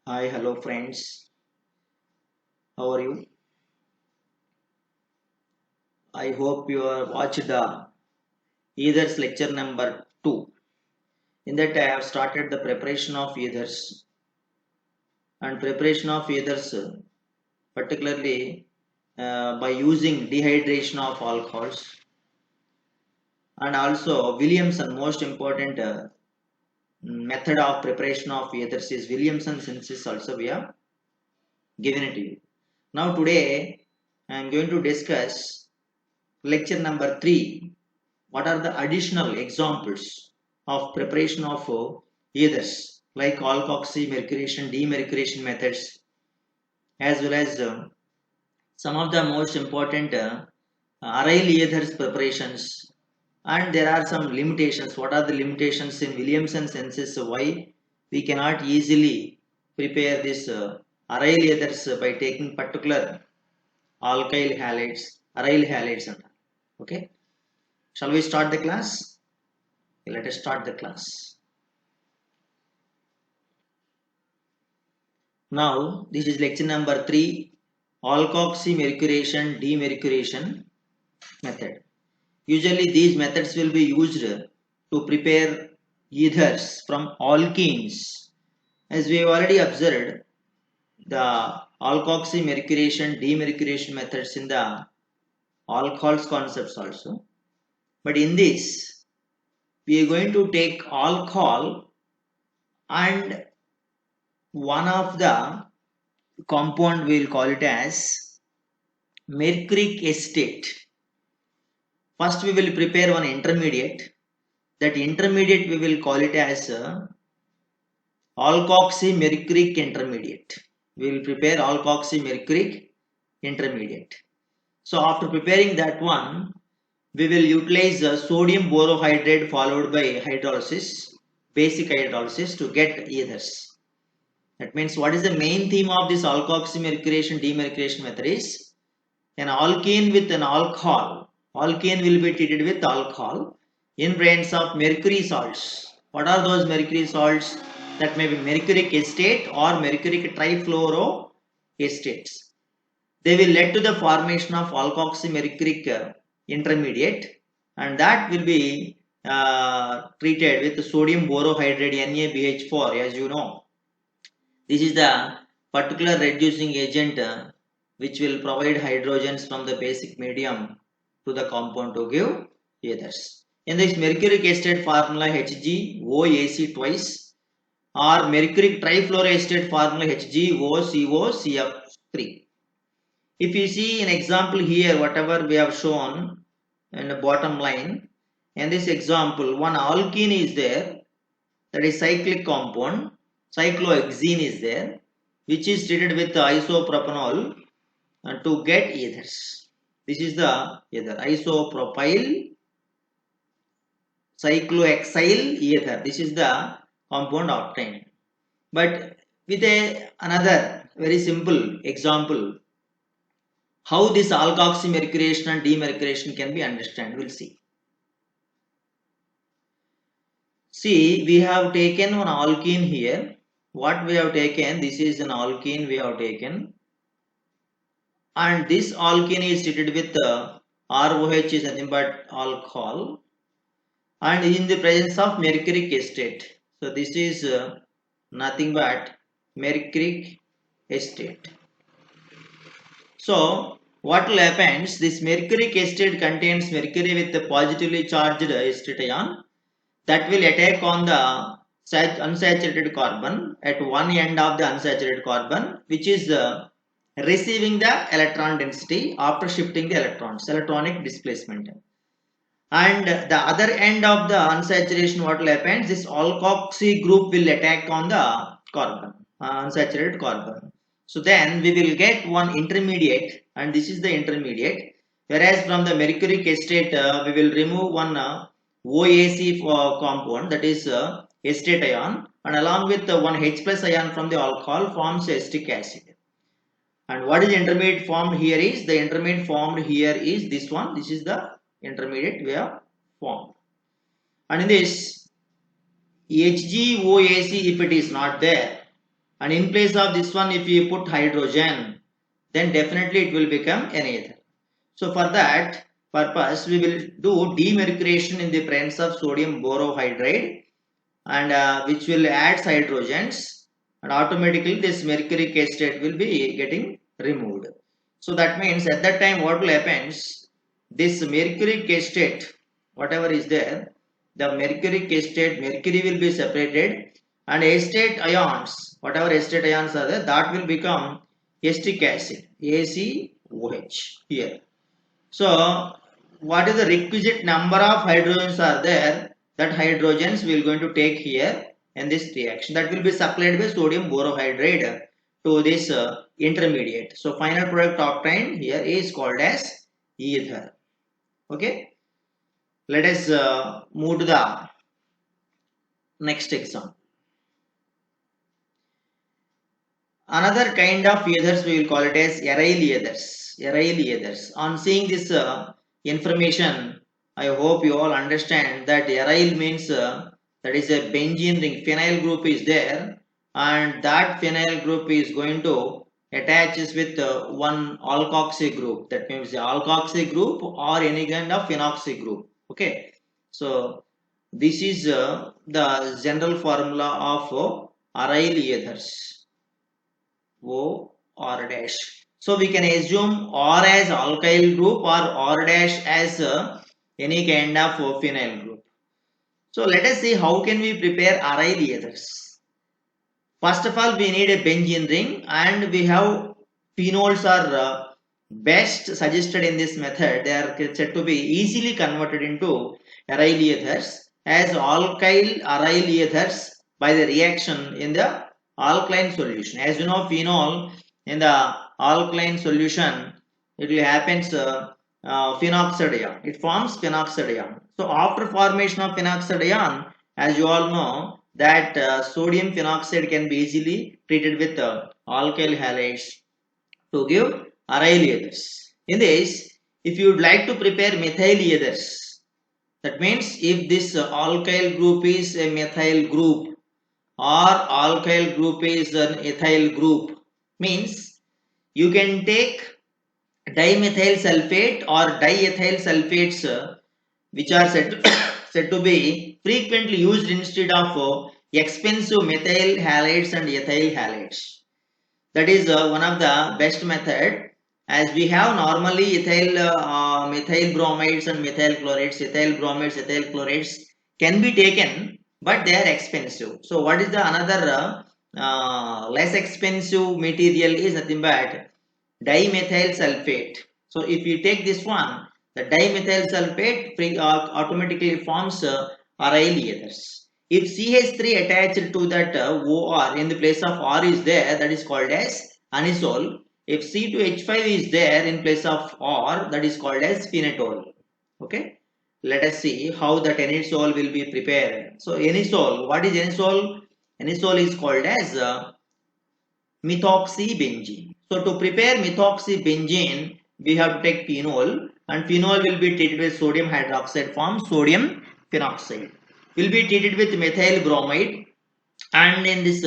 Hi, hello friends. How are you? I hope you have watched the Ethers lecture number 2. In that I have started the preparation of ethers and preparation of ethers particularly by using dehydration of alcohols, and also Williamson most important method of preparation of ethers is Williamson synthesis, also we have given it to you. Now today I am going to discuss lecture number 3. What are the additional examples of preparation of ethers like alkoxy, mercuration, demercuration methods, as well as some of the most important aryl ethers preparations, and there are some limitations. What are the limitations in Williamson synthesis? Why we cannot easily prepare this aryl ethers by taking particular alkyl halides, aryl halides, and okay. Shall we start the class? Let us start the class. Now, this is lecture number 3, alkoxy mercuration demercuration method. Usually these methods will be used to prepare ethers from alkenes. As we have already observed, the alkoxy mercuration demercuration methods in the alcohols concepts also. But in this, we are going to take alcohol and one of the compound, we will call it as mercuric acetate. First we will prepare one intermediate. That intermediate we will call it as alkoxy mercuric intermediate. We will prepare alkoxy mercuric intermediate. So after preparing that one, we will utilize sodium borohydride followed by hydrolysis, basic hydrolysis, to get ethers. That means what is the main theme of this alkoxy mercuration demercuration method is an alkene with an alcohol. Alkene will be treated with alcohol in presence of mercury salts. What are those mercury salts? That may be mercuric acetate or mercuric trifluoroacetates. They will lead to the formation of alkoxy mercuric intermediate, and that will be treated with sodium borohydride NaBH4, as you know. This is the particular reducing agent which will provide hydrogens from the basic medium to the compound to give ethers. In this mercuric acetate formula HgOAc twice, or mercuric trifluoroacetate formula HgOCOCF3. If you see an example here, whatever we have shown in the bottom line, in this example, one alkene is there, that is cyclic compound, cyclohexene is there, which is treated with isopropanol to get ethers. This is the ether, isopropyl cyclohexyl ether. This is the compound obtained. But with another very simple example, how this alkoxy mercuration and demercuration can be understood, we'll see. See, we have taken one alkene here. What we have taken, this is an alkene we have taken, and this alkene is treated with ROH is nothing but alcohol, and in the presence of mercuric acetate. So this is nothing but mercuric acetate. So what will happen? This mercuric acetate contains mercury with the positively charged acetate ion that will attack on the unsaturated carbon at one end of the unsaturated carbon, which is receiving the electron density after shifting the electrons, electronic displacement. And the other end of the unsaturation, what will happen? This alkoxy group will attack on the carbon, unsaturated carbon. So then we will get one intermediate, and this is the intermediate. Whereas from the mercuric acetate, we will remove one OAC compound, that is acetate ion, and along with one H plus ion from the alcohol forms acetic acid. And what is the intermediate formed here is, the intermediate formed here is this one. This is the intermediate we have formed. And in this HgOAc, if it is not there, and in place of this one if you put hydrogen, then definitely it will become an ether. So for that purpose we will do demercuration in the presence of sodium borohydride, and which will add hydrogens, and automatically this mercury K state will be getting removed. So that means at that time what will happen, this mercury K state whatever is there, the mercury K state mercury will be separated, and acetate ions whatever acetate ions are there, that will become acetic acid ACOH here. So what is the requisite number of hydrogens are there, that hydrogens we are going to take here in this reaction, that will be supplied by sodium borohydride to this intermediate. So final product obtained here is called as ether. Okay, let us move to the next example. Another kind of ethers we will call it as aryl ethers. Aryl ethers. On seeing this information, I hope you all understand that aryl means that is a benzene ring. Phenyl group is there, and that phenyl group is going to attaches with one alkoxy group. That means the alkoxy group or any kind of phenoxy group. Okay, so this is the general formula of aryl ethers. O R dash. So we can assume R as alkyl group or R dash as any kind of phenyl group. So let us see how can we prepare aryl ethers. First of all, we need a benzene ring, and we have phenols are best suggested in this method. They are said to be easily converted into aryl ethers as alkyl aryl ethers by the reaction in the alkaline solution. As you know, phenol in the alkaline solution, it will happen phenoxide ion. It forms phenoxide ion. So after formation of phenoxide ion, as you all know, that sodium phenoxide can be easily treated with alkyl halides to give aryl ethers. In this, if you would like to prepare methyl ethers, that means if this alkyl group is a methyl group or alkyl group is an ethyl group, means you can take dimethyl sulfate or diethyl sulfates which are said to be frequently used instead of expensive methyl halides and ethyl halides. That is one of the best method, as we have normally methyl bromides and methyl chlorides. Ethyl bromides, ethyl chlorides can be taken, but they are expensive. So what is the another less expensive material is nothing but dimethyl sulfate. So if you take this one, the dimethyl sulfate automatically forms aryl ethers. If CH3 attached to that OR in the place of R is there, that is called as anisole. If C2H5 is there in place of R, that is called as phenetol. Okay. Let us see how that anisole will be prepared. So anisole, what is anisole? Anisole is called as methoxybenzene. So to prepare methoxybenzene, we have to take phenol, and phenol will be treated with sodium hydroxide form sodium phenoxide. Will be treated with methyl bromide, and in this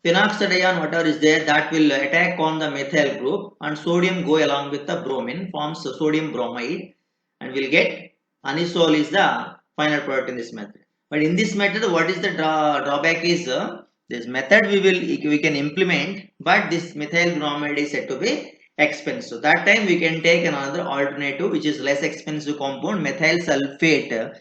phenoxide ion whatever is there, that will attack on the methyl group, and sodium go along with the bromine forms sodium bromide, and will get anisole is the final product in this method. But in this method, what is the drawback is this method we can implement, but this methyl bromide is said to be expensive. That time we can take another alternative which is less expensive compound, methyl sulfate.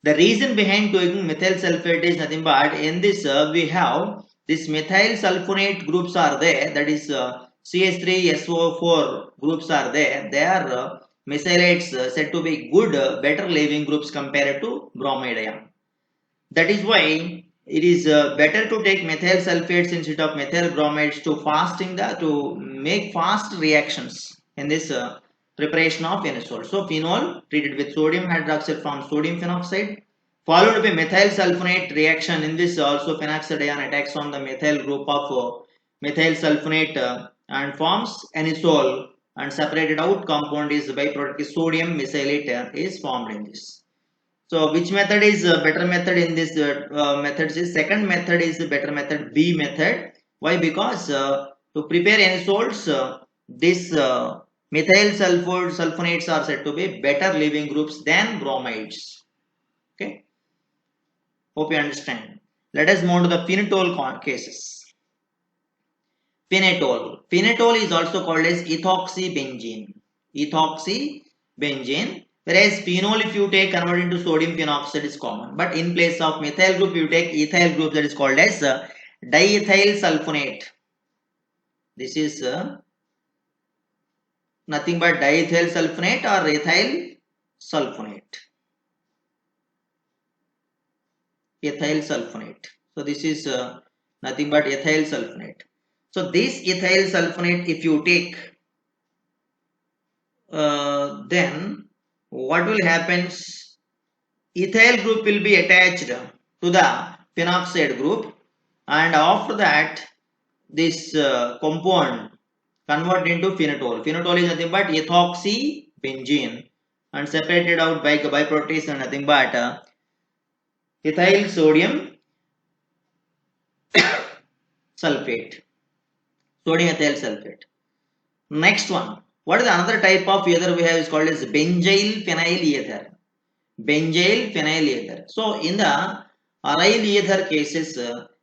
The reason behind taking methyl sulfate is nothing but in this we have this methyl sulfonate groups are there, that is CH3SO4 groups are there. They are mesylates said to be good, better leaving groups compared to bromide ion. That is why it is better to take methyl sulfates instead of methyl bromides to make fast reactions in this preparation of anisole. So phenol treated with sodium hydroxide forms sodium phenoxide, followed by methyl sulfonate reaction. In this also phenoxide ion attacks on the methyl group of methyl sulfonate and forms anisole, and separated out compound is byproduct is sodium mesylate is formed in this. So which method is better method in this methods is second method is the better method, B method. Why? Because to prepare any salts, this methyl sulfonates are said to be better leaving groups than bromides. Okay, hope you understand. Let us move to the phenol cases. Phenol. Phenol is also called as ethoxybenzene. Ethoxybenzene. Whereas phenol, if you take convert into sodium phenoxide is common. But in place of methyl group, you take ethyl group, that is called as diethyl sulfonate. This is nothing but diethyl sulfonate or ethyl sulfonate. Ethyl sulfonate. So this is nothing but ethyl sulfonate. So this ethyl sulfonate, if you take, then what will happen? Ethyl group will be attached to the phenoxide group, and after that this compound convert into phenol. Phenol is nothing but ethoxybenzene, and separated out by byproducts and nothing but ethyl sodium sulfate. Sodium ethyl sulfate. Next one. What is another type of ether we have is called as benzyl phenyl ether. Benzyl phenyl ether. So in the aryl ether cases,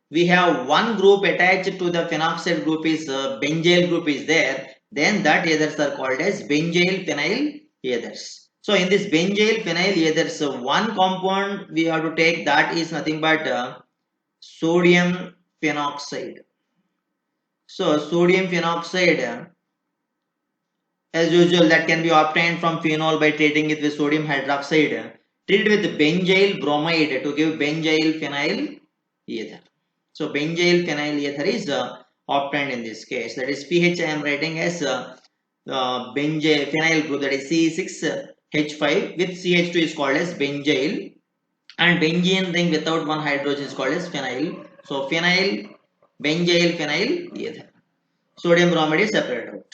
we have one group attached to the phenoxide group is benzyl group is there. Then that ethers are called as benzyl phenyl ethers. So in this benzyl phenyl ethers, one compound we have to take, that is nothing but sodium phenoxide. So sodium phenoxide, as usual, that can be obtained from phenol by treating it with sodium hydroxide. Treated with benzyl bromide to give benzyl phenyl ether. So benzyl phenyl ether is obtained in this case. That is pH I am writing as benzyl phenyl group, that is C6H5 with CH2 is called as benzyl, and benzene ring without one hydrogen is called as phenyl. So phenyl, benzyl phenyl ether. Sodium bromide is separated out.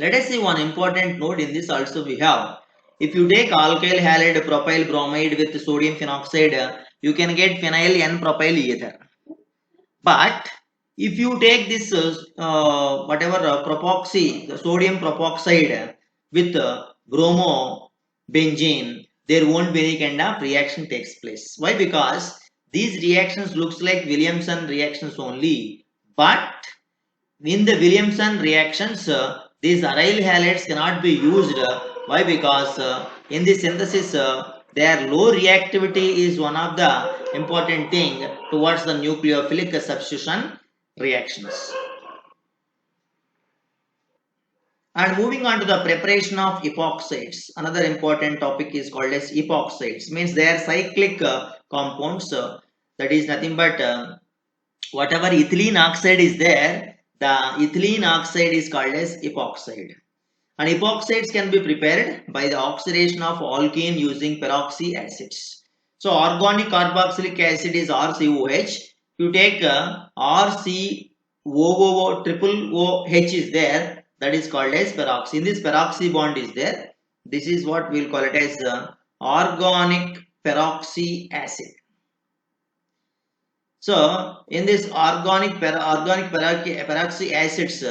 Let us see one important note in this also we have. If you take alkyl halide propyl bromide with sodium phenoxide, you can get phenyl N-propyl ether. But if you take this propoxy, the sodium propoxide with bromobenzene, there won't be any kind of reaction takes place. Why? Because these reactions looks like Williamson reactions only, but in the Williamson reactions, these aryl halides cannot be used. Why? Because in the synthesis, their low reactivity is one of the important thing towards the nucleophilic substitution reactions. And moving on to the preparation of epoxides, another important topic is called as epoxides. Means they are cyclic compounds. That is nothing but whatever ethylene oxide is there, the ethylene oxide is called as epoxide. And epoxides can be prepared by the oxidation of alkene using peroxy acids. So organic carboxylic acid is RCOH. You take RCOO triple OH is there, that is called as peroxy. In this peroxy bond is there. This is what we will call it as organic peroxy acid. So in this organic peroxy acids,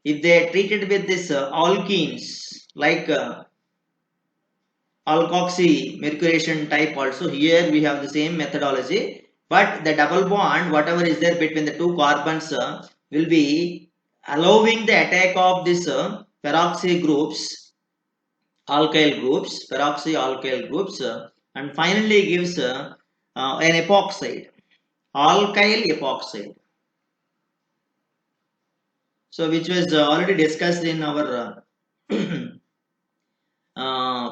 if they are treated with this alkenes like alkoxy mercuration type, also here we have the same methodology, but the double bond whatever is there between the two carbons will be allowing the attack of this peroxy groups, peroxy alkyl groups, and finally gives an epoxide, alkyl epoxide. So which was already discussed in our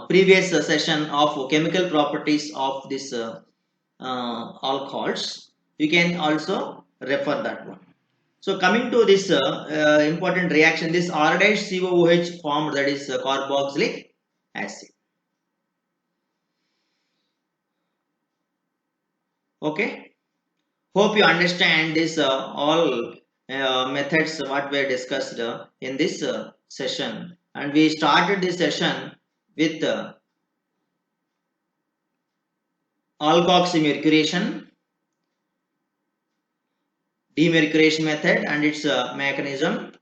previous session of chemical properties of this alcohols. You can also refer that one. So coming to this important reaction, this R-COOH formed, that is carboxylic acid. Okay, hope you understand this all methods what were discussed in this session, and we started this session with alkoxy mercuration, demercuration method and its mechanism.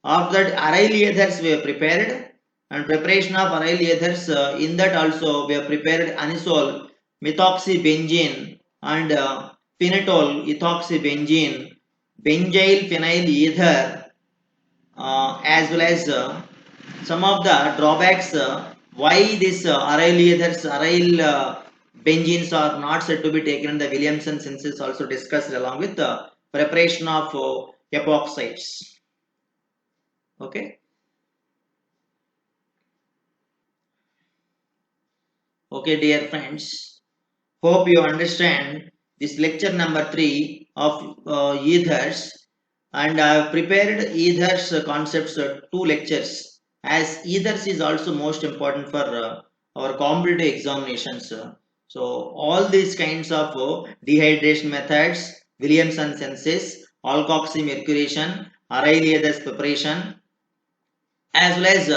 After that, aryl ethers were prepared, and preparation of aryl ethers, in that also we have prepared anisole, methoxybenzene and phenol ethoxybenzene, benzyl phenyl ether, as well as some of the drawbacks, why this aryl ethers, aryl benzenes are not said to be taken in the Williamson synthesis, also discussed along with the preparation of epoxides. Okay. Okay, dear friends. Hope you understand this lecture number 3 of ethers, and I have prepared ethers concepts 2 lectures, as ethers is also most important for our competitive examinations. So all these kinds of dehydration methods, Williamson synthesis, alkoxymercuration, aryl ethers preparation, as well as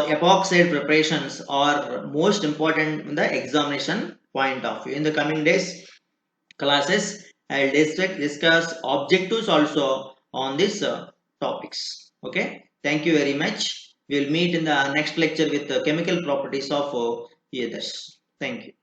epoxide preparations are most important in the examination point of view. In the coming days classes, I will discuss objectives also on these topics. Okay, thank you very much. We will meet in the next lecture with the chemical properties of ethers. Thank you.